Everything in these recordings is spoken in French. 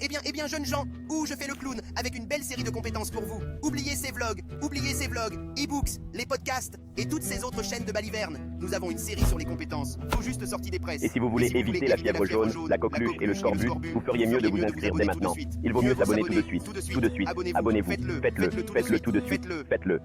Eh bien, jeunes gens, où je fais le clown avec une belle série de compétences pour vous. Oubliez ces vlogs, e-books, les podcasts et toutes ces autres chaînes de baliverne. Nous avons une série sur les compétences, tout juste sortie des presses. Et si vous voulez éviter la fièvre jaune, la coqueluche et le scorbut, vous feriez mieux de vous inscrire dès maintenant. Il vaut mieux s'abonner tout de suite. Tout de suite. Abonnez-vous. Faites-le tout de suite. Faites-le.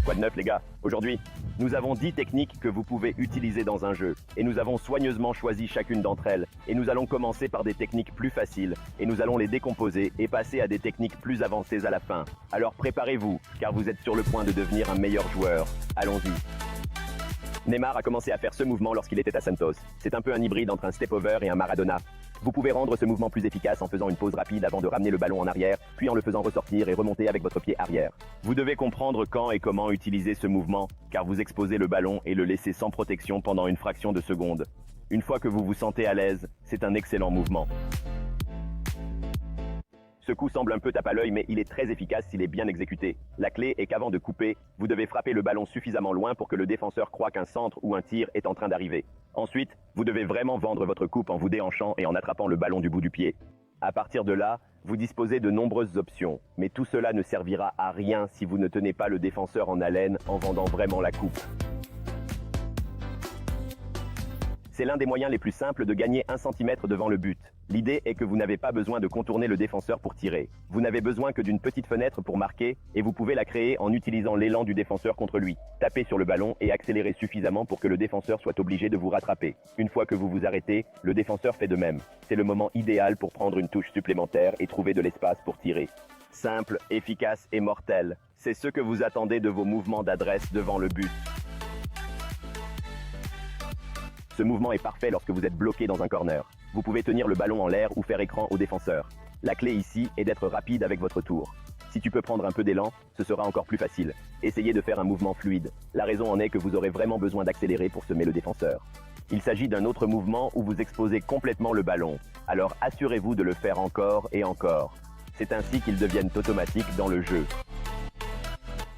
Quoi de neuf les gars? Aujourd'hui, nous avons 10 techniques que vous pouvez utiliser dans un jeu. Et nous avons soigneusement choisi chacune d'entre elles. Et nous allons commencer par des techniques plus faciles. Et nous allons les décomposer et passer à des techniques plus avancées à la fin. Alors préparez-vous, car vous êtes sur le point de devenir un meilleur joueur. Allons-y. Neymar a commencé à faire ce mouvement lorsqu'il était à Santos. C'est un peu un hybride entre un step-over et un Maradona. Vous pouvez rendre ce mouvement plus efficace en faisant une pause rapide avant de ramener le ballon en arrière, puis en le faisant ressortir et remonter avec votre pied arrière. Vous devez comprendre quand et comment utiliser ce mouvement, car vous exposez le ballon et le laissez sans protection pendant une fraction de seconde. Une fois que vous vous sentez à l'aise, c'est un excellent mouvement. Ce coup semble un peu tape à l'œil, mais il est très efficace s'il est bien exécuté. La clé est qu'avant de couper, vous devez frapper le ballon suffisamment loin pour que le défenseur croie qu'un centre ou un tir est en train d'arriver. Ensuite, vous devez vraiment vendre votre coupe en vous déhanchant et en attrapant le ballon du bout du pied. À partir de là, vous disposez de nombreuses options, mais tout cela ne servira à rien si vous ne tenez pas le défenseur en haleine en vendant vraiment la coupe. C'est l'un des moyens les plus simples de gagner 1 cm devant le but. L'idée est que vous n'avez pas besoin de contourner le défenseur pour tirer. Vous n'avez besoin que d'une petite fenêtre pour marquer, et vous pouvez la créer en utilisant l'élan du défenseur contre lui. Tapez sur le ballon et accélérez suffisamment pour que le défenseur soit obligé de vous rattraper. Une fois que vous vous arrêtez, le défenseur fait de même. C'est le moment idéal pour prendre une touche supplémentaire et trouver de l'espace pour tirer. Simple, efficace et mortel. C'est ce que vous attendez de vos mouvements d'adresse devant le but. Ce mouvement est parfait lorsque vous êtes bloqué dans un corner. Vous pouvez tenir le ballon en l'air ou faire écran au défenseur. La clé ici est d'être rapide avec votre tour. Si tu peux prendre un peu d'élan, ce sera encore plus facile. Essayez de faire un mouvement fluide. La raison en est que vous aurez vraiment besoin d'accélérer pour semer le défenseur. Il s'agit d'un autre mouvement où vous exposez complètement le ballon. Alors assurez-vous de le faire encore et encore. C'est ainsi qu'ils deviennent automatiques dans le jeu.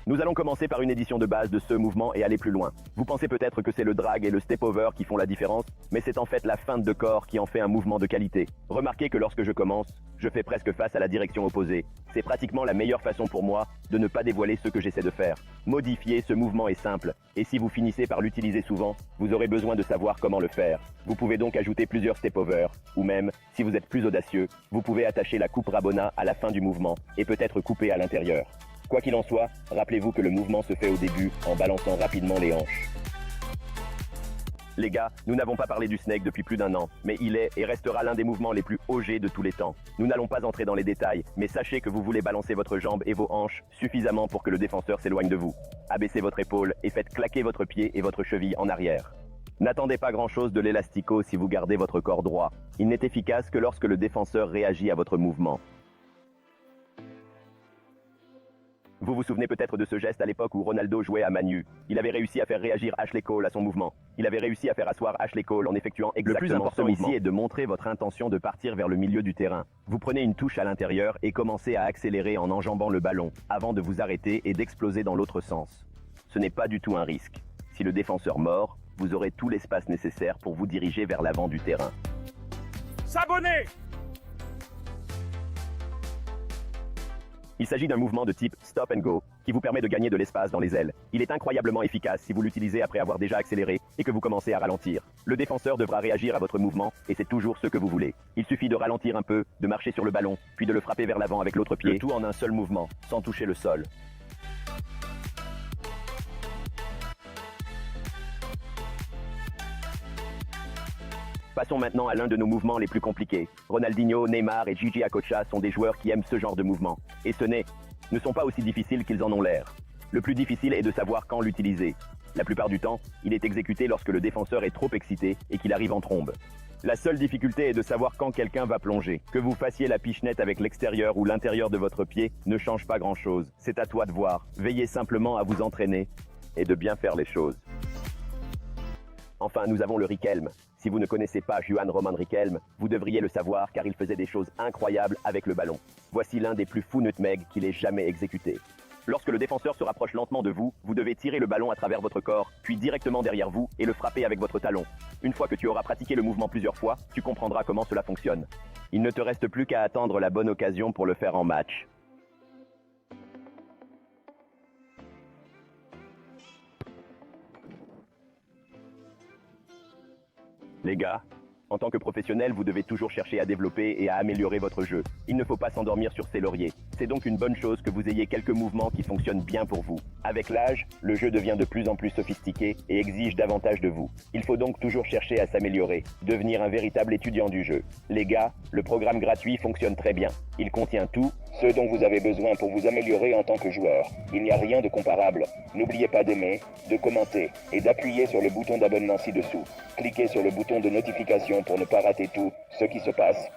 Nous allons commencer par une édition de base de ce mouvement et aller plus loin. Vous pensez peut-être que c'est le drag et le step-over qui font la différence, mais c'est en fait la feinte de corps qui en fait un mouvement de qualité. Remarquez que lorsque je commence, je fais presque face à la direction opposée. C'est pratiquement la meilleure façon pour moi de ne pas dévoiler ce que j'essaie de faire. Modifier ce mouvement est simple, et si vous finissez par l'utiliser souvent, vous aurez besoin de savoir comment le faire. Vous pouvez donc ajouter plusieurs step-over, ou même, si vous êtes plus audacieux, vous pouvez attacher la coupe Rabona à la fin du mouvement, et peut-être couper à l'intérieur. Quoi qu'il en soit, rappelez-vous que le mouvement se fait au début en balançant rapidement les hanches. Les gars, nous n'avons pas parlé du snake depuis plus d'1 an, mais il est et restera l'un des mouvements les plus OG de tous les temps. Nous n'allons pas entrer dans les détails, mais sachez que vous voulez balancer votre jambe et vos hanches suffisamment pour que le défenseur s'éloigne de vous. Abaissez votre épaule et faites claquer votre pied et votre cheville en arrière. N'attendez pas grand-chose de l'élastico si vous gardez votre corps droit. Il n'est efficace que lorsque le défenseur réagit à votre mouvement. Vous vous souvenez peut-être de ce geste à l'époque où Ronaldo jouait à Man U. Il avait réussi à faire réagir Ashley Cole à son mouvement. Il avait réussi à faire asseoir Ashley Cole en effectuant exactement ce mouvement. Le plus important ici est de montrer votre intention de partir vers le milieu du terrain. Vous prenez une touche à l'intérieur et commencez à accélérer en enjambant le ballon, avant de vous arrêter et d'exploser dans l'autre sens. Ce n'est pas du tout un risque. Si le défenseur mord, vous aurez tout l'espace nécessaire pour vous diriger vers l'avant du terrain. S'abonner! Il s'agit d'un mouvement de type Stop and Go, qui vous permet de gagner de l'espace dans les ailes. Il est incroyablement efficace si vous l'utilisez après avoir déjà accéléré et que vous commencez à ralentir. Le défenseur devra réagir à votre mouvement et c'est toujours ce que vous voulez. Il suffit de ralentir un peu, de marcher sur le ballon, puis de le frapper vers l'avant avec l'autre pied, le tout en un seul mouvement, sans toucher le sol. Passons maintenant à l'un de nos mouvements les plus compliqués. Ronaldinho, Neymar et Gigi Akocha sont des joueurs qui aiment ce genre de mouvement. Et ne sont pas aussi difficiles qu'ils en ont l'air. Le plus difficile est de savoir quand l'utiliser. La plupart du temps, il est exécuté lorsque le défenseur est trop excité et qu'il arrive en trombe. La seule difficulté est de savoir quand quelqu'un va plonger. Que vous fassiez la pichenette avec l'extérieur ou l'intérieur de votre pied ne change pas grand-chose. C'est à toi de voir. Veillez simplement à vous entraîner et de bien faire les choses. Enfin, nous avons le Riquelme. Si vous ne connaissez pas Juan Roman Riquelme, vous devriez le savoir car il faisait des choses incroyables avec le ballon. Voici l'un des plus fous nutmegs qu'il ait jamais exécuté. Lorsque le défenseur se rapproche lentement de vous, vous devez tirer le ballon à travers votre corps, puis directement derrière vous, et le frapper avec votre talon. Une fois que tu auras pratiqué le mouvement plusieurs fois, tu comprendras comment cela fonctionne. Il ne te reste plus qu'à attendre la bonne occasion pour le faire en match. Les gars, en tant que professionnel, vous devez toujours chercher à développer et à améliorer votre jeu. Il ne faut pas s'endormir sur ses lauriers. C'est donc une bonne chose que vous ayez quelques mouvements qui fonctionnent bien pour vous. Avec l'âge, le jeu devient de plus en plus sophistiqué et exige davantage de vous. Il faut donc toujours chercher à s'améliorer, devenir un véritable étudiant du jeu. Les gars, le programme gratuit fonctionne très bien. Il contient tout ce dont vous avez besoin pour vous améliorer en tant que joueur. Il n'y a rien de comparable. N'oubliez pas d'aimer, de commenter et d'appuyer sur le bouton d'abonnement ci-dessous. Cliquez sur le bouton de notification pour ne pas rater tout ce qui se passe.